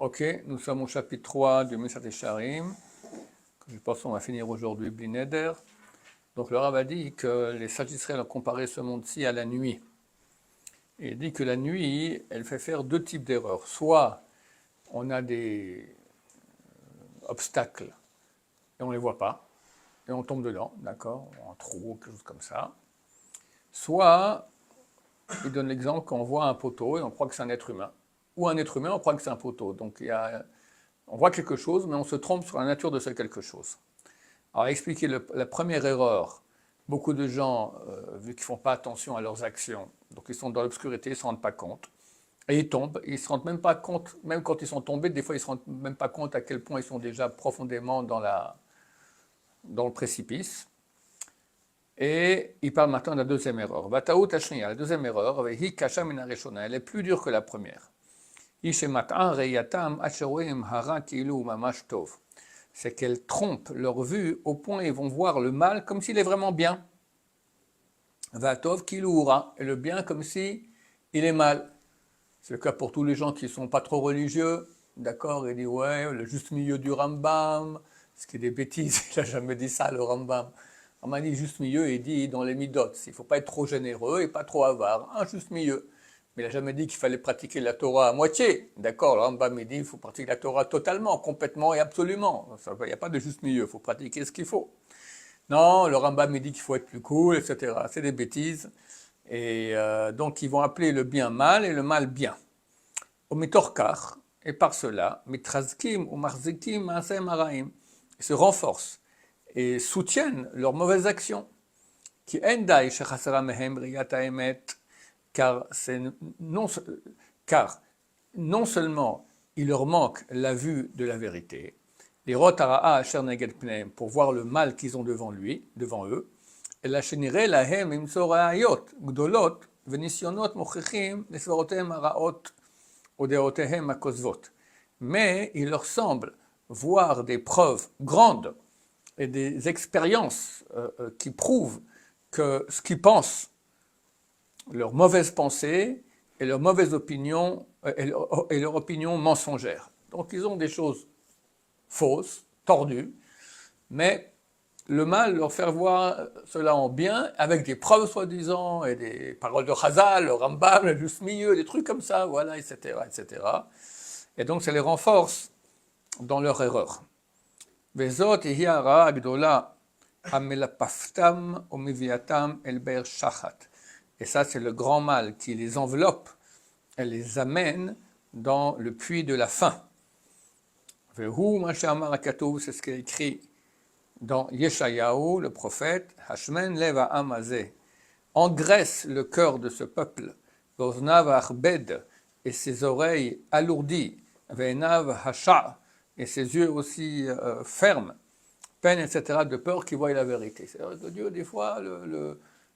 Ok, nous sommes au chapitre 3 du Mesat Yesharim. Je pense qu'on va finir aujourd'hui Bli Neder. Donc le Rav a dit que les sages d'Israël ont comparé ce monde-ci à la nuit. Et il dit que la nuit, elle fait faire deux types d'erreurs. Soit on a des obstacles et on ne les voit pas, et on tombe dedans, d'accord, un trou, quelque chose comme ça. Soit, il donne l'exemple qu'on voit un poteau et on croit que c'est un être humain. Ou un être humain, on croit que c'est un poteau. Donc on voit quelque chose, mais on se trompe sur la nature de ce quelque chose. Alors, expliquer la première erreur, beaucoup de gens, vu qu'ils ne font pas attention à leurs actions, donc ils sont dans l'obscurité, ils ne se rendent pas compte, et ils tombent, ils ne se rendent même pas compte, même quand ils sont tombés, des fois ils ne se rendent même pas compte à quel point ils sont déjà profondément dans le précipice. Et il parle maintenant de la deuxième erreur. Vataout Hashniya, la deuxième erreur, elle est plus dure que la première. C'est qu'elles trompent leur vue au point où ils vont voir le mal comme s'il est vraiment bien. Vatov kiloura, et le bien comme si il est mal. C'est le cas pour tous les gens qui ne sont pas trop religieux, d'accord, il dit ouais, le juste milieu du Rambam, ce qui est des bêtises, il n'a jamais dit ça le Rambam. On m'a dit juste milieu, il dit dans les midot, il ne faut pas être trop généreux et pas trop avare, un juste milieu. Mais il n'a jamais dit qu'il fallait pratiquer la Torah à moitié. D'accord, le Rambam il dit qu'il faut pratiquer la Torah totalement, complètement et absolument. Il n'y a pas de juste milieu, il faut pratiquer ce qu'il faut. Non, le Rambam il dit qu'il faut être plus cool, etc. C'est des bêtises. Et donc ils vont appeler le bien mal et le mal bien. Au mitorkar, et par cela, mitrazkim ou marzikim ma'asem haraim, ils se renforcent et soutiennent leurs mauvaises actions. Qui endai shechasara mehem riyat haemet, car non seulement il leur manque la vue de la vérité, les rotara'a asher neged pneim, pour voir le mal qu'ils ont devant eux, et la shenire lahem imso ra'ayot gdolot venisionot mochichim lesvarotem haraot odeotehem hakozvot. Mais il leur semble voir des preuves grandes et des expériences qui prouvent que ce qu'ils pensent, leurs mauvaises pensées et leurs mauvaises opinions et leur opinion mensongère. Donc ils ont des choses fausses, tordues, mais le mal leur fait voir cela en bien, avec des preuves soi-disant, et des paroles de Chazal, le Rambam, le juste milieu, des trucs comme ça, voilà, etc., etc. Et donc ça les renforce dans leur erreur. Vezot hi hara agdola amelapaftam umiviatam el be'er shachat. Et ça, c'est le grand mal qui les enveloppe et les amène dans le puits de la faim. Vehu ma she'amar hakatuv, c'est ce qui est écrit dans Yeshayahu, le prophète, Hashmen lev ha'am hazeh, engraisse le cœur de ce peuple, voznav ha'achbed, et ses oreilles alourdies, ve'enav hasha', et ses yeux aussi fermes, peine, etc., de peur qu'ils voient la vérité. C'est-à-dire que Dieu, des fois,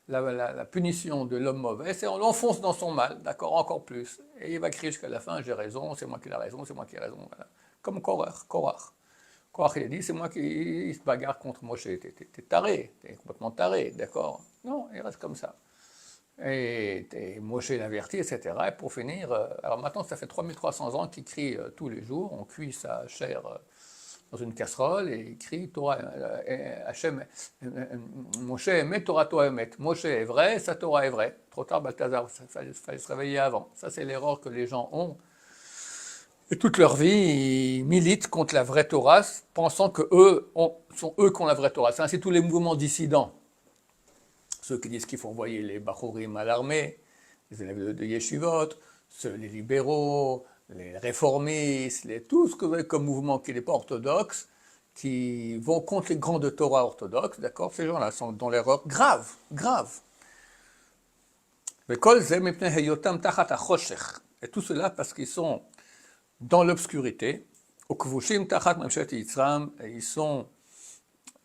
la punition de l'homme mauvais, c'est on l'enfonce dans son mal, d'accord, encore plus. Et il va crier jusqu'à la fin, j'ai raison, c'est moi qui ai raison, c'est moi qui ai raison. Voilà. Comme Korach. Korach, il a dit, c'est moi qui se bagarre contre Moshe. T'es taré, t'es complètement taré, d'accord. Non, il reste comme ça. Et Moshe l'avertit, etc. Et pour finir, alors maintenant, ça fait 3300 ans qu'il crie tous les jours, on cuit sa chair dans une casserole, et il crie Torah, Hachem, Moshe émet, Torah Torah émet. Moshe est vrai, sa Torah est vraie. Trop tard, Balthazar, il fallait se réveiller avant. Ça, c'est l'erreur que les gens ont. Et toute leur vie, ils militent contre la vraie Torah, pensant que sont eux qui ont la vraie Torah. C'est ainsi tous les mouvements dissidents. Ceux qui disent qu'il faut envoyer les Bachurim à l'armée, les élèves de Yeshivot, les libéraux, les réformistes, tout ce que vous avez comme mouvement qui n'est pas orthodoxe, qui vont contre les grandes Torah orthodoxes, d'accord, ces gens-là sont dans l'erreur grave. Et tout cela parce qu'ils sont dans l'obscurité, ils sont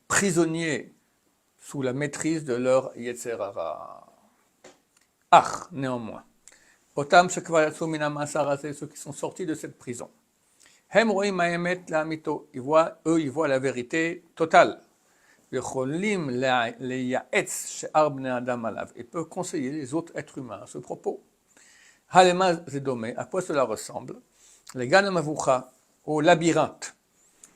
prisonniers sous la maîtrise de leur Yetzer Hara. Néanmoins, Otam ceux qui sont sortis de cette prison. Ils voient la vérité totale. Ils peuvent conseiller les autres êtres humains à ce propos. À quoi cela ressemble? Les Ganamavucha, au labyrinthe.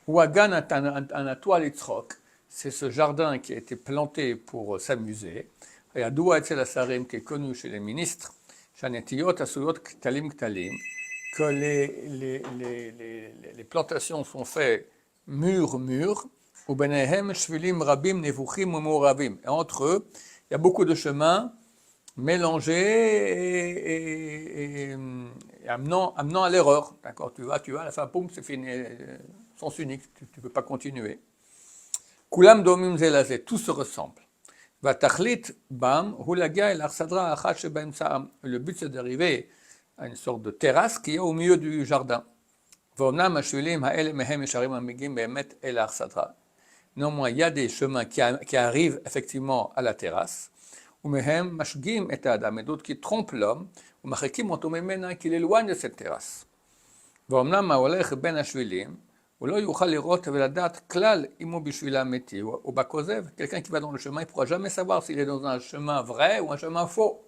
Ouagan Anatoile Itzrok, c'est ce jardin qui a été planté pour s'amuser. Il y a Doua Etzel Asarim qui est connu chez les ministres, Shanetiyot Asuyot Ktalim Ktalim, que les plantations sont faites mur, ou Benehem Shvilim Rabim Nevuchim Umoravim. Et entre eux, il y a beaucoup de chemins mélangés et amenant à l'erreur. D'accord, tu vas, à la fin, poum, c'est fini, sens unique, tu ne peux pas continuer. Kulam domim zelazé, tout se ressemble. Vatachlit bam, hulaga el arsadra achat shebaim saam. Le but c'est d'arriver à une sorte de terrasse qui est au milieu du jardin. V'omnam hashulim ha'ele mehem yesharim amigim be'emet el arsadra. Néanmoins, il y a des chemins qui arrivent effectivement à la terrasse. Umehem mashgim et adam, et d'autres qui trompent l'homme, ou machekim otomemena, qui l'éloignent de cette terrasse. V'omnam ha'olech ben hashvilim, ou lo yuchal lirot veladat klal imo bishvila meti. Ou bakozev, quelqu'un qui va dans le chemin, il ne pourra jamais savoir s'il est dans un chemin vrai ou un chemin faux.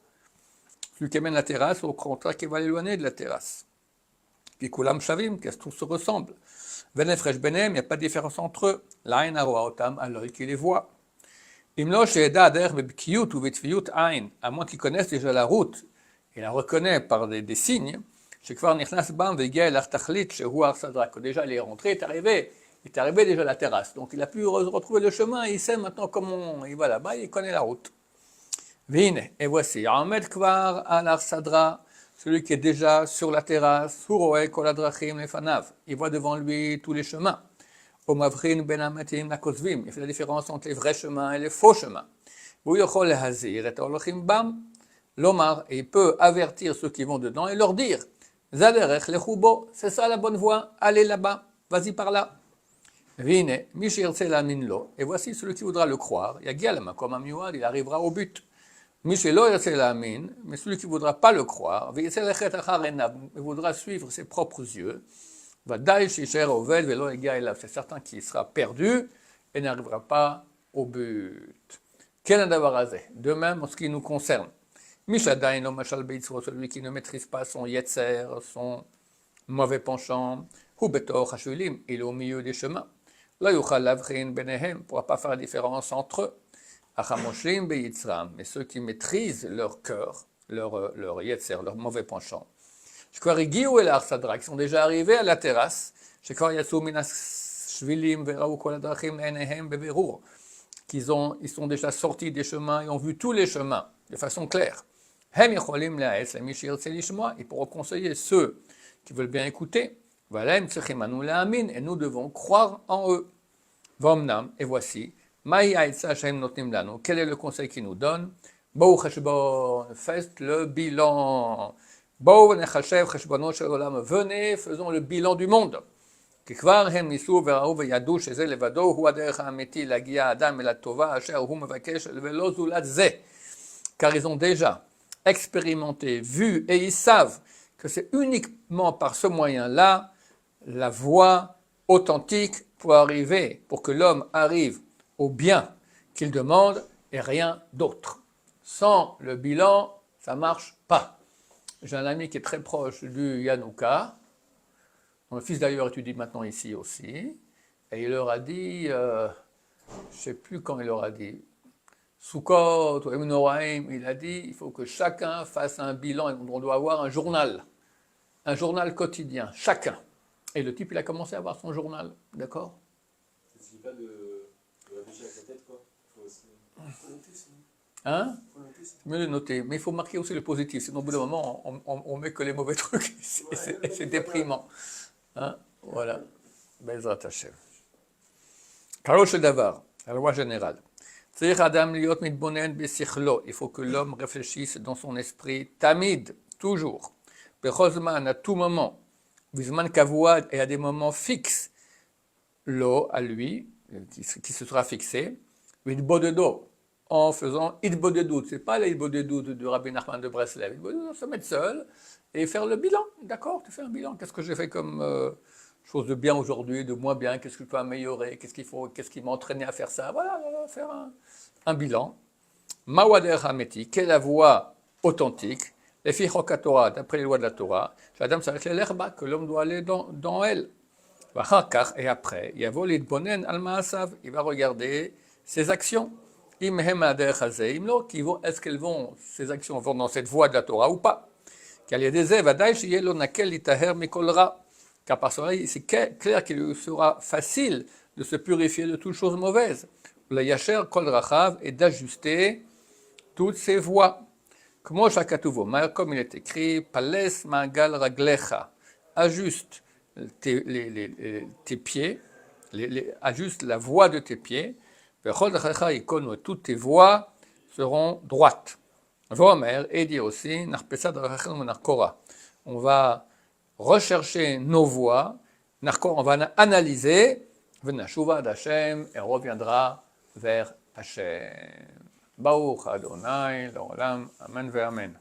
Celui qui amène la terrasse, au contraire, qui va l'éloigner de la terrasse. Puis kulam shavim, qu'est-ce que tout se ressemble. Venefresh benem, il n'y a pas de différence entre eux. L'ain aroa otam, à l'œil qui les voit. Imlo she'eda ader bebkiyut ou betviyut ain, à moins qu'ils connaissent déjà la route, et la reconnaît par des signes, shekvar nichnas bam vegia el artachlit shehu arsadra, que déjà il est rentré, il est arrivé déjà à la terrasse, donc il a pu retrouver le chemin, il sait maintenant comment il va là-bas, il connaît la route. Vine, et voici, Ahmed kvar al arsadra, celui qui est déjà sur la terrasse, Huroe koladrachim lefanav, il voit devant lui tous les chemins. Omavrin ben amatim nakozvim, il fait la différence entre les vrais chemins et les faux chemins. Vouyochol lehazir et olochim bam, l'omar, et il peut avertir ceux qui vont dedans et leur dire, Zaderech lechubo, c'est ça la bonne voie, allez là-bas, vas-y par là. Vine, mishirtse la minlo, et voici celui qui voudra le croire, yagia la makom amiouad, il arrivera au but. Mishelo yirtse la min, mais celui qui ne voudra pas le croire, il voudra suivre ses propres yeux, c'est certain qu'il sera perdu et n'arrivera pas au but. De même en ce qui nous concerne. Celui qui ne maîtrise pas son yetzer, son mauvais penchant, il est au milieu des chemins. Il ne pourra pas faire la différence entre eux. Mais ceux qui maîtrisent leur cœur, leur yetzer, leur mauvais penchant, qui sont déjà arrivés à la terrasse, ils sont déjà sortis des chemins et ont vu tous les chemins de façon claire. Ils pourront conseiller ceux qui veulent bien écouter, et nous devons croire en eux. Et voici, quel est le conseil qu'ils nous donnent? Faites le bilan. Venez, faisons le bilan du monde. Car ils ont déjà expérimenté, vu, et ils savent que c'est uniquement par ce moyen-là la voie authentique pour que l'homme arrive au bien qu'il demande et rien d'autre. Sans le bilan, ça ne marche pas. J'ai un ami qui est très proche du Yanouka. Mon fils d'ailleurs étudie maintenant ici aussi. Et il leur a dit, je ne sais plus quand il leur a dit, Sukkot ou Emunoraim, il a dit, il faut que chacun fasse un bilan. On doit avoir un journal quotidien, chacun. Et le type, il a commencé à avoir son journal, d'accord? Ça ne suffit pas de réfléchir avec sa tête, quoi. Il faut aussi noter, sinon. Hein? Mieux le noter, mais il faut marquer aussi le positif, sinon au bout d'un moment on met que les mauvais trucs et c'est déprimant. Hein? Voilà. Bezrat Hashem. Karosh Davar, la loi générale. Il faut que l'homme réfléchisse dans son esprit, tamid, toujours, bechozman, à tout moment, visman kavouad, et à des moments fixes, l'eau à lui, qui se sera fixé, vidbodedo, en faisant idbodedout. Ce n'est pas l'idbodedout de Rabbi Nachman de Breslev. Se mettre seul et faire le bilan. D'accord, tu fais un bilan. Qu'est-ce que j'ai fait comme chose de bien aujourd'hui, de moins bien? Qu'est-ce que je peux améliorer? Qu'est-ce qui m'a entraîné à faire ça? Voilà, faire un bilan. Mawader Hameti, quelle est la voie authentique? Les Fichok Torah, d'après les lois de la Torah, que l'homme doit aller dans elle. Et après, il va regarder ses actions. Est-ce qu'elles vont, ces actions vont dans cette voie de la Torah ou pas? Car par cela, c'est clair qu'il sera facile de se purifier de toutes choses mauvaises. Le yacher kol rachav est d'ajuster toutes ses voies. Comme il est écrit, Pales Magal Raglecha, ajuste tes pieds, ajuste la voie de tes pieds, toutes tes voies seront droites. Et dit aussi, on va rechercher nos voies, on va analyser, et on reviendra vers Hashem. Baruch Adonai, l'olam, amen ve amen.